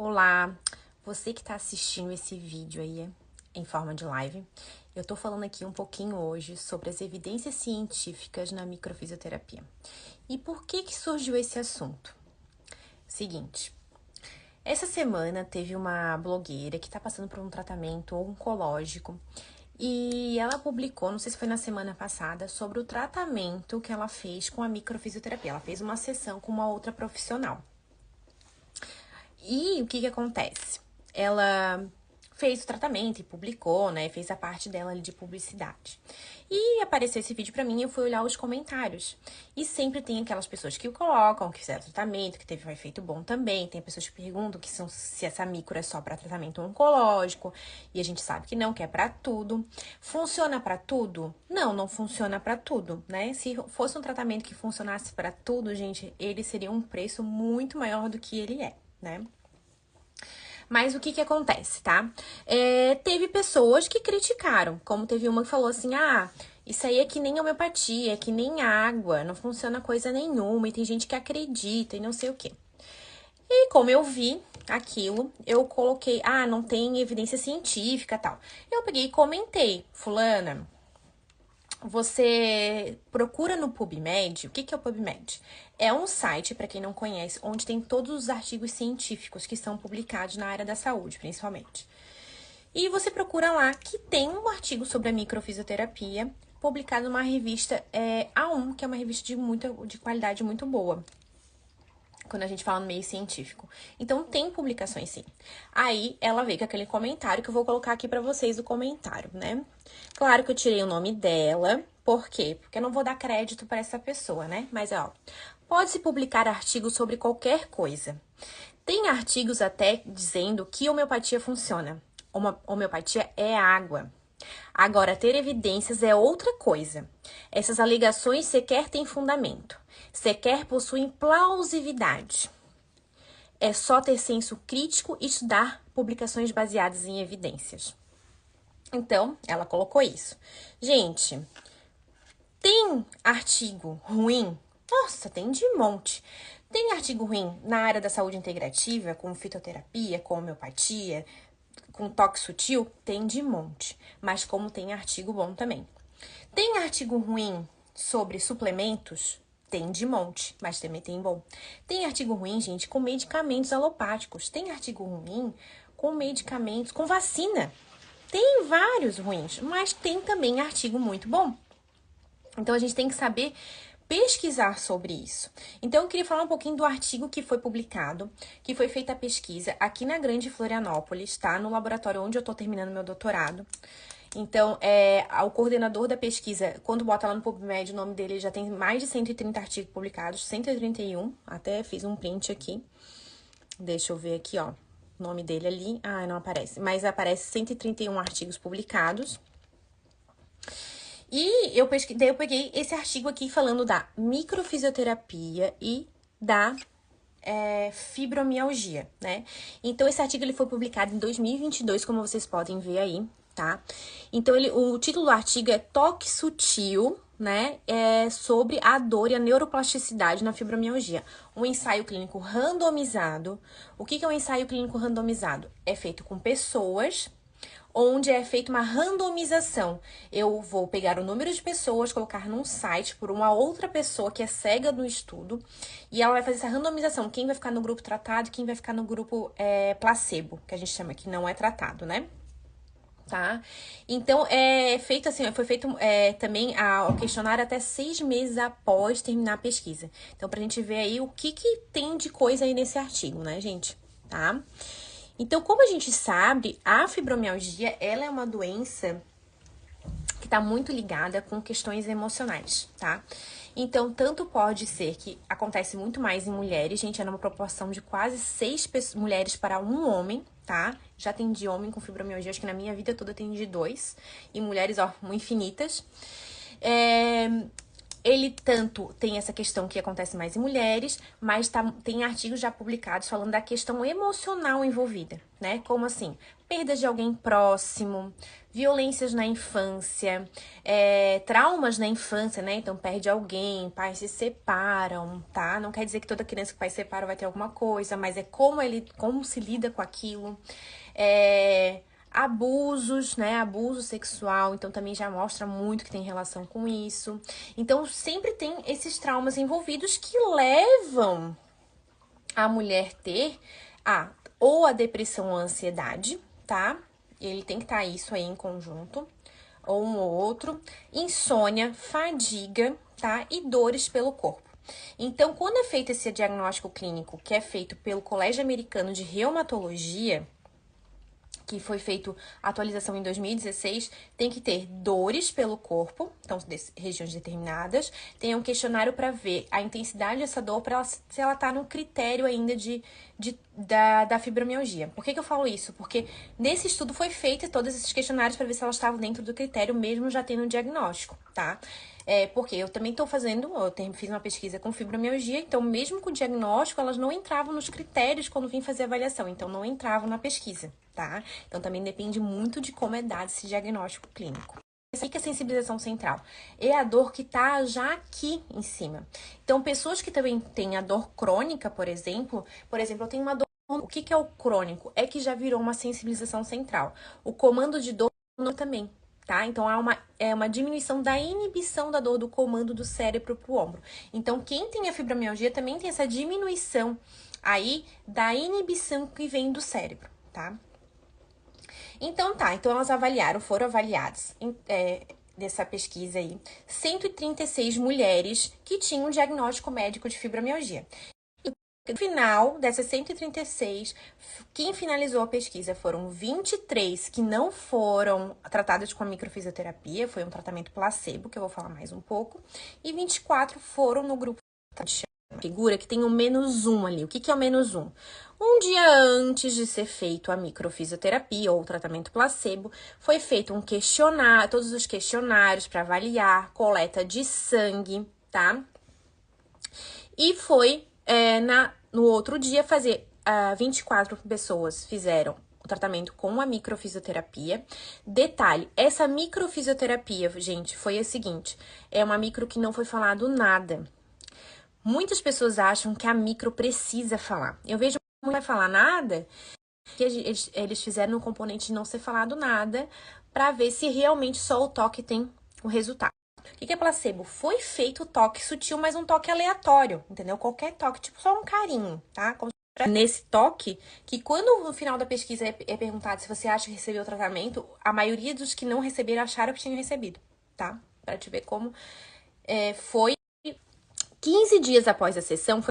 Olá, você que está assistindo esse vídeo aí em forma de live, eu tô falando aqui um pouquinho hoje sobre as evidências científicas na microfisioterapia. E por que surgiu esse assunto? Seguinte, essa semana teve uma blogueira que está passando por um tratamento oncológico e ela publicou, não sei se foi na semana passada, sobre o tratamento que ela fez com a microfisioterapia. Ela fez uma sessão com uma outra profissional. E o que acontece? Ela fez o tratamento e publicou, né? Fez a parte dela ali de publicidade. E apareceu esse vídeo pra mim e eu fui olhar os comentários. E sempre tem aquelas pessoas que o colocam, que fizeram tratamento, que teve um efeito bom também. Tem pessoas que perguntam se essa micro é só pra tratamento oncológico. E a gente sabe que não, que é pra tudo. Funciona pra tudo? Não, não funciona pra tudo, né? Se fosse um tratamento que funcionasse pra tudo, gente, ele seria um preço muito maior do que ele é, né? Mas o que acontece, tá? Teve pessoas que criticaram, como teve uma que falou assim, isso aí é que nem homeopatia, é que nem água, não funciona coisa nenhuma, e tem gente que acredita e não sei o quê. E como eu vi aquilo, eu coloquei, não tem evidência científica e tal. Eu peguei e comentei, fulana, você procura no PubMed. O que é o PubMed? É um site, para quem não conhece, onde tem todos os artigos científicos que são publicados na área da saúde, principalmente. E você procura lá que tem um artigo sobre a microfisioterapia publicado numa revista A1, que é uma revista de qualidade muito boa, quando a gente fala no meio científico. Então, tem publicações sim. Aí, ela veio com aquele comentário que eu vou colocar aqui pra vocês o comentário, né? Claro que eu tirei o nome dela. Por quê? Porque eu não vou dar crédito pra essa pessoa, né? Mas, pode-se publicar artigos sobre qualquer coisa. Tem artigos até dizendo que homeopatia funciona. Homeopatia é água. Agora, ter evidências é outra coisa. Essas alegações sequer têm fundamento, sequer possuem plausibilidade. É só ter senso crítico e estudar publicações baseadas em evidências. Então, ela colocou isso. Gente, tem artigo ruim? Nossa, tem de monte. Tem artigo ruim na área da saúde integrativa, com fitoterapia, com homeopatia, com toque sutil? Tem de monte. Mas como tem artigo bom também. Tem artigo ruim sobre suplementos? Tem de monte, mas também tem bom. Tem artigo ruim, gente, com medicamentos alopáticos. Tem artigo ruim com medicamentos, com vacina. Tem vários ruins, mas tem também artigo muito bom. Então, a gente tem que saber pesquisar sobre isso. Então, eu queria falar um pouquinho do artigo que foi publicado, que foi feita a pesquisa aqui na Grande Florianópolis, tá? No laboratório onde eu tô terminando meu doutorado. Então, o coordenador da pesquisa, quando bota lá no PubMed, o nome dele já tem mais de 130 artigos publicados, 131, até fiz um print aqui. Deixa eu ver aqui, ó, o nome dele ali. Não aparece, mas aparece 131 artigos publicados. E eu peguei esse artigo aqui falando da microfisioterapia e da fibromialgia, né? Então, esse artigo ele foi publicado em 2022, como vocês podem ver aí, tá? Então, o título do artigo é Toque Sutil, né? Sobre a dor e a neuroplasticidade na fibromialgia. Um ensaio clínico randomizado. O que é um ensaio clínico randomizado? É feito com pessoas onde é feita uma randomização. Eu vou pegar o número de pessoas, colocar num site por uma outra pessoa que é cega no estudo, e ela vai fazer essa randomização. Quem vai ficar no grupo tratado e quem vai ficar no grupo placebo, que a gente chama que não é tratado, né? Tá? Então, foi feito também o questionário até 6 meses após terminar a pesquisa. Então, pra gente ver aí o que tem de coisa aí nesse artigo, né, gente? Tá? Então, como a gente sabe, a fibromialgia, ela é uma doença que está muito ligada com questões emocionais, tá? Então, tanto pode ser que acontece muito mais em mulheres, gente, é numa proporção de quase 6 mulheres para um homem, tá? Já atendi homem com fibromialgia, acho que na minha vida toda atendi 2, e mulheres, infinitas. Ele tanto tem essa questão que acontece mais em mulheres, mas tem artigos já publicados falando da questão emocional envolvida, né? Como assim? Perda de alguém próximo, violências na infância, traumas na infância, né? Então, perde alguém, pais se separam, tá? Não quer dizer que toda criança que pais se separam vai ter alguma coisa, mas é como se lida com aquilo. Abusos, né? Abuso sexual, então também já mostra muito que tem relação com isso. Então, sempre tem esses traumas envolvidos que levam a mulher ter ou a depressão ou a ansiedade, tá? Ele tem que estar isso aí em conjunto, ou um ou outro. Insônia, fadiga, tá? E dores pelo corpo. Então, quando é feito esse diagnóstico clínico, que é feito pelo Colégio Americano de Reumatologia, que foi feito a atualização em 2016, tem que ter dores pelo corpo, então regiões determinadas, tem um questionário para ver a intensidade dessa dor, para se ela tá no critério ainda da fibromialgia. Por que eu falo isso? Porque nesse estudo foi feito todos esses questionários para ver se elas estavam dentro do critério, mesmo já tendo um diagnóstico, tá? Porque eu também fiz uma pesquisa com fibromialgia, então mesmo com o diagnóstico, elas não entravam nos critérios quando vim fazer a avaliação, então não entravam na pesquisa, tá? Então também depende muito de como é dado esse diagnóstico clínico. Essa aqui que é a sensibilização central. É a dor que tá já aqui em cima. Então, pessoas que também têm a dor crônica, por exemplo, eu tenho uma dor. O que é o crônico? É que já virou uma sensibilização central. O comando de dor também. Tá? Então, há uma diminuição da inibição da dor do comando do cérebro para o ombro. Então, quem tem a fibromialgia também tem essa diminuição aí da inibição que vem do cérebro, tá? Então, elas foram avaliadas dessa pesquisa aí, 136 mulheres que tinham um diagnóstico médico de fibromialgia. No final dessas 136, quem finalizou a pesquisa foram 23 que não foram tratadas com a microfisioterapia, foi um tratamento placebo, que eu vou falar mais um pouco, e 24 foram no grupo de figura que tem o -1 ali. O que é o -1? Um dia antes de ser feito a microfisioterapia ou o tratamento placebo, foi feito um questionário, todos os questionários para avaliar, coleta de sangue, tá? E foi no outro dia, 24 pessoas fizeram o tratamento com a microfisioterapia. Detalhe, essa microfisioterapia, gente, foi a seguinte, é uma micro que não foi falado nada. Muitas pessoas acham que a micro precisa falar. Eu vejo que não vai falar nada, que eles fizeram no componente de não ser falado nada, para ver se realmente só o toque tem o resultado. O que é placebo? Foi feito o toque sutil, mas um toque aleatório, entendeu? Qualquer toque, tipo só um carinho, tá? Nesse toque, que quando no final da pesquisa é perguntado se você acha que recebeu o tratamento, a maioria dos que não receberam acharam que tinham recebido, tá? Pra te ver como foi 15 dias após a sessão,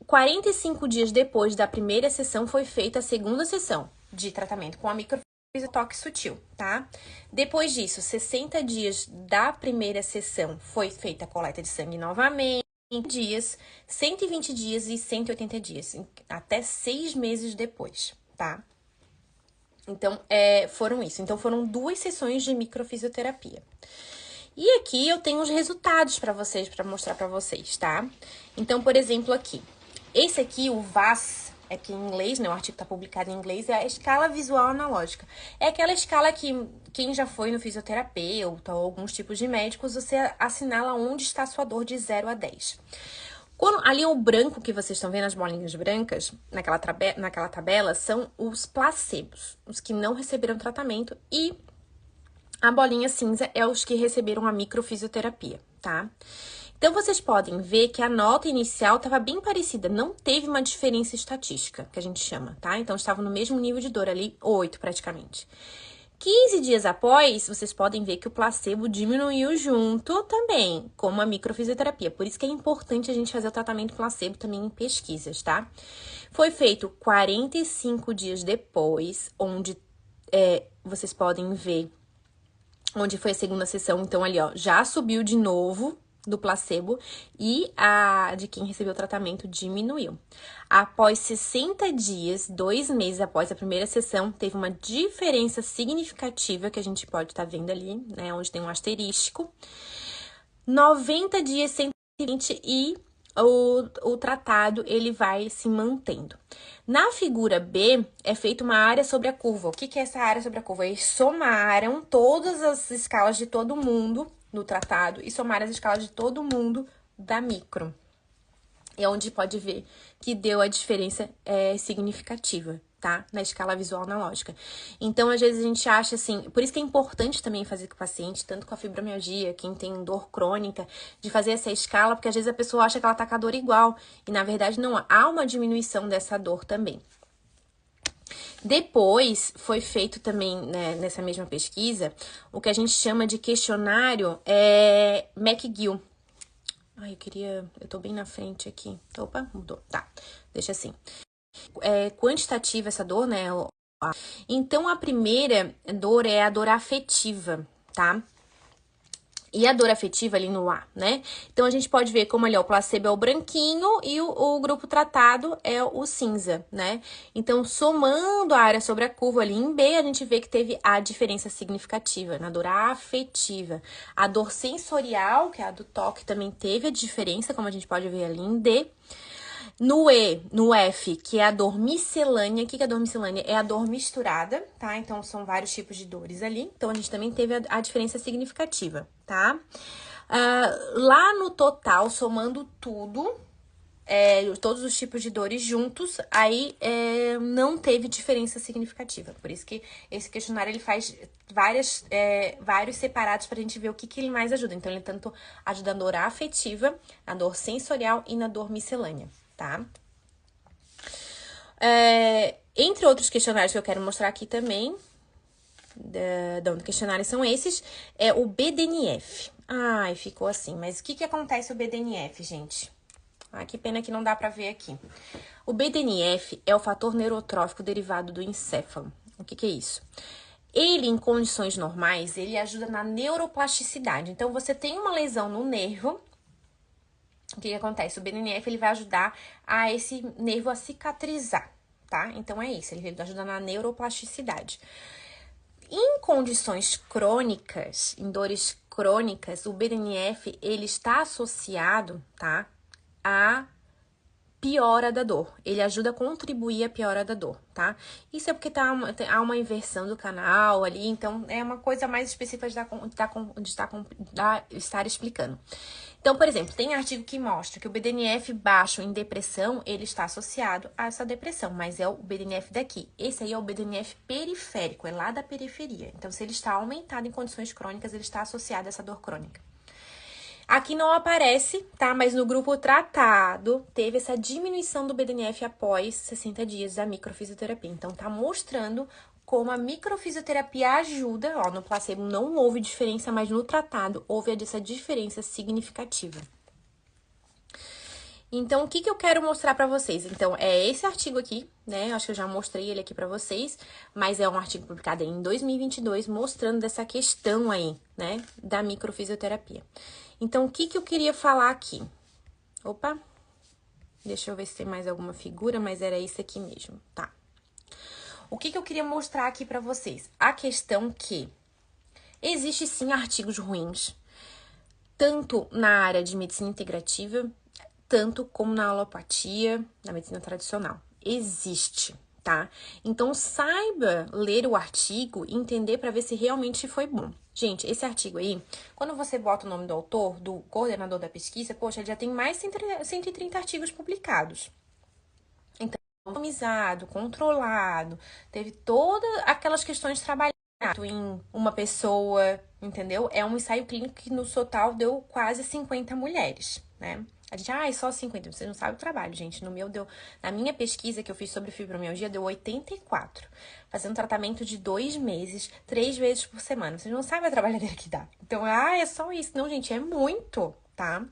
45 dias depois da primeira sessão, foi feita a segunda sessão de tratamento com a toque sutil, tá? Depois disso, 60 dias da primeira sessão, foi feita a coleta de sangue novamente, 120 dias e 180 dias, até 6 meses depois, tá? Então, foram isso. Então, foram 2 sessões de microfisioterapia. E aqui eu tenho os resultados para mostrar para vocês, tá? Então, por exemplo, aqui. Esse aqui, o VAS, que em inglês, né? O artigo está publicado em inglês, é a escala visual analógica. É aquela escala que quem já foi no fisioterapeuta ou alguns tipos de médicos, você assinala onde está a sua dor de 0 a 10. Ali o branco que vocês estão vendo, as bolinhas brancas, naquela tabela, são os placebos, os que não receberam tratamento, e a bolinha cinza é os que receberam a microfisioterapia, tá? Então, vocês podem ver que a nota inicial estava bem parecida, não teve uma diferença estatística, que a gente chama, tá? Então, estavam no mesmo nível de dor ali, 8 praticamente. 15 dias após, vocês podem ver que o placebo diminuiu junto também, como a microfisioterapia. Por isso que é importante a gente fazer o tratamento placebo também em pesquisas, tá? Foi feito 45 dias depois, onde vocês podem ver onde foi a segunda sessão. Então, ali, ó, já subiu de novo do placebo e a de quem recebeu o tratamento diminuiu. Após 60 dias, 2 meses após a primeira sessão, teve uma diferença significativa que a gente pode estar vendo ali, né, onde tem um asterístico. 90 dias, 120 e o tratado ele vai se mantendo. Na figura B, é feita uma área sobre a curva. O que é essa área sobre a curva? Eles somaram todas as escalas de todo mundo no tratado e somaram as escalas de todo mundo da micro. É onde pode ver que deu a diferença significativa, tá? Na escala visual analógica. Então, às vezes, a gente acha assim... Por isso que é importante também fazer com o paciente, tanto com a fibromialgia, quem tem dor crônica, de fazer essa escala, porque às vezes a pessoa acha que ela tá com a dor igual. E, na verdade, não. Há uma diminuição dessa dor também. Depois, foi feito também, né, nessa mesma pesquisa, o que a gente chama de questionário McGill. Ai, eu tô bem na frente aqui. Opa, mudou. Tá, deixa assim. É quantitativa essa dor, né? Então, a primeira dor é a dor afetiva, tá? E a dor afetiva ali no A, né? Então, a gente pode ver como ali, ó, o placebo é o branquinho e o grupo tratado é o cinza, né? Então, somando a área sobre a curva ali em B, a gente vê que teve a diferença significativa na dor afetiva. A dor sensorial, que é a do toque, também teve a diferença, como a gente pode ver ali em D. No E, no F, que é a dor miscelânea. O que é a dor miscelânea? É a dor misturada, tá? Então, são vários tipos de dores ali. Então, a gente também teve a diferença significativa, tá? Lá no total, somando tudo, todos os tipos de dores juntos, aí não teve diferença significativa. Por isso que esse questionário, ele faz vários separados pra gente ver o que ele mais ajuda. Então, ele tanto ajuda na dor afetiva, na dor sensorial e na dor miscelânea, tá? Entre outros questionários que eu quero mostrar aqui também, do questionário são esses, é o BDNF. Ai, ficou assim, mas o que acontece o BDNF, gente? Que pena que não dá pra ver aqui. O BDNF é o fator neurotrófico derivado do encéfalo. O que é isso? Ele, em condições normais, ele ajuda na neuroplasticidade. Então, você tem uma lesão no nervo, o que acontece? O BDNF, ele vai ajudar a esse nervo a cicatrizar, tá? Então, é isso, ele ajuda na neuroplasticidade. Em condições crônicas, em dores crônicas, o BDNF, ele está associado, tá? A piora da dor. Ele ajuda a contribuir à piora da dor, tá? Isso é porque há uma inversão do canal ali, então é uma coisa mais específica de estar explicando. Então, por exemplo, tem artigo que mostra que o BDNF baixo em depressão, ele está associado a essa depressão, mas é o BDNF daqui. Esse aí é o BDNF periférico, é lá da periferia. Então, se ele está aumentado em condições crônicas, ele está associado a essa dor crônica. Aqui não aparece, tá? Mas no grupo tratado, teve essa diminuição do BDNF após 60 dias da microfisioterapia. Então, tá mostrando como a microfisioterapia ajuda. Ó, no placebo não houve diferença, mas no tratado houve essa diferença significativa. Então, o que eu quero mostrar pra vocês? Então, é esse artigo aqui, né? Acho que eu já mostrei ele aqui pra vocês, mas é um artigo publicado em 2022, mostrando dessa questão aí, né? Da microfisioterapia. Então, o que eu queria falar aqui? Opa! Deixa eu ver se tem mais alguma figura, mas era isso aqui mesmo, tá? O que eu queria mostrar aqui pra vocês? A questão que existe sim artigos ruins, tanto na área de medicina integrativa, tanto como na alopatia, na medicina tradicional. Existe, tá? Então, saiba ler o artigo e entender para ver se realmente foi bom. Gente, esse artigo aí, quando você bota o nome do autor, do coordenador da pesquisa, poxa, ele já tem mais de 130 artigos publicados. Então, randomizado, controlado, teve todas aquelas questões trabalhadas em uma pessoa, entendeu? É um ensaio clínico que no total deu quase 50 mulheres, né? A gente, é só 50, vocês não sabem o trabalho, gente. No meu deu, na minha pesquisa que eu fiz sobre fibromialgia, deu 84. Fazendo tratamento de 2 meses, 3 vezes por semana. Vocês não sabem a trabalhadeira que dá. Então, é só isso. Não, gente, é muito, tá?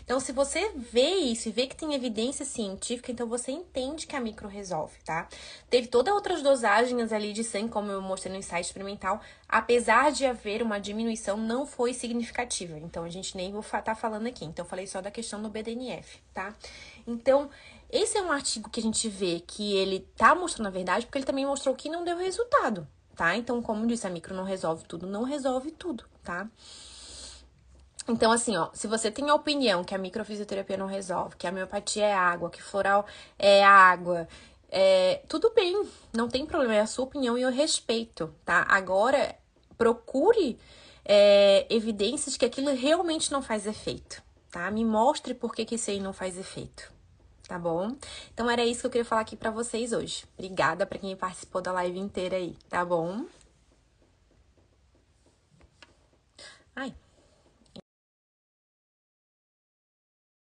Então, se você vê isso e vê que tem evidência científica, então você entende que a micro resolve, tá? Teve todas outras dosagens ali de sangue, como eu mostrei no ensaio experimental, apesar de haver uma diminuição, não foi significativa. Então, a gente nem vou estar falando aqui. Então, eu falei só da questão do BDNF, tá? Então, esse é um artigo que a gente vê que ele tá mostrando a verdade, porque ele também mostrou que não deu resultado, tá? Então, como disse, a micro não resolve tudo, tá? Então, assim, ó, se você tem a opinião que a microfisioterapia não resolve, que a homeopatia é água, que floral é água, tudo bem, não tem problema, é a sua opinião e eu respeito, tá? Agora, procure evidências que aquilo realmente não faz efeito, tá? Me mostre por que isso aí não faz efeito, tá bom? Então, era isso que eu queria falar aqui pra vocês hoje. Obrigada pra quem participou da live inteira aí, tá bom? Ai.